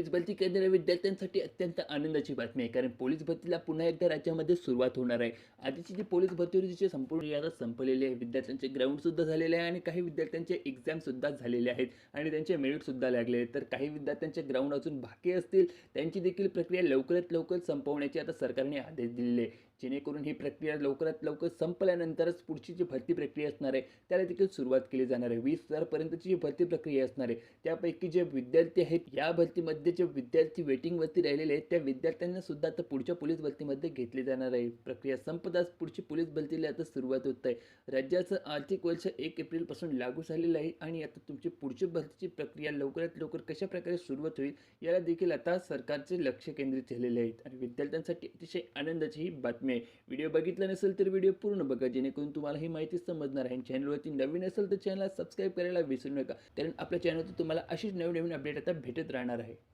Police भरती करणाऱ्या विद्यार्थ्यांसाठी अत्यंत आनंदाची बातमी आहे, कारण पोलीस भरतीला पुन्हा एकदा राज्यामध्ये सुरुवात होणार आहे. आधीची जी पोलीस भरती होती तिची संपूर्ण आता संपलेली आहे. विद्यार्थ्यांचे ग्राउंडसुद्धा झालेले आहे आणि काही विद्यार्थ्यांचे एक्झामसुद्धा झालेले आहेत आणि त्यांचे मेरिटसुद्धा लागले आहेत. तर काही विद्यार्थ्यांचे ग्राउंड अजून बाकी असतील, त्यांची देखील प्रक्रिया लवकरात लवकर संपवण्याचे आता सरकारने आदेश दिलेले आहे. जेणेकरून ही प्रक्रिया लवकरात लवकर संपल्यानंतरच पुढची जी भरती प्रक्रिया असणार आहे त्याला देखील सुरुवात केली जाणार आहे. 20,000पर्यंतची जी भरती प्रक्रिया असणार आहे त्यापैकी जे विद्यार्थी आहेत या भरतीमध्ये जे विद्यार्थी वेटिंगवरती राहिलेले आहेत त्या विद्यार्थ्यांना सुद्धा आता पुढच्या पोलीस भरतीमध्ये घेतले जाणार आहे. प्रक्रिया संपताच पुढची पोलीस भरतीला आता सुरुवात होत आहे. राज्याचं आर्थिक वर्ष 1 एप्रिलपासून लागू झालेलं आहे आणि आता तुमची पुढची भरतीची प्रक्रिया लवकरात लवकर कशा प्रकारे सुरुवात होईल याला देखील आता सरकारचे लक्ष केंद्रित झालेले आहेत आणि विद्यार्थ्यांसाठी अतिशय आनंदाची ही बातमी आहे. व्हिडिओ बघितला नसेल तर व्हिडिओ पूर्ण बघा, जेणेकरून तुम्हाला ही माहिती समजणार आहे. चॅनलवरती नवीन असेल तर चॅनलला सबस्क्राईब करायला विसरू नका, कारण आपल्या चॅनलवर तुम्हाला अशीच नवीन अपडेट आता भेटत राहणार आहे.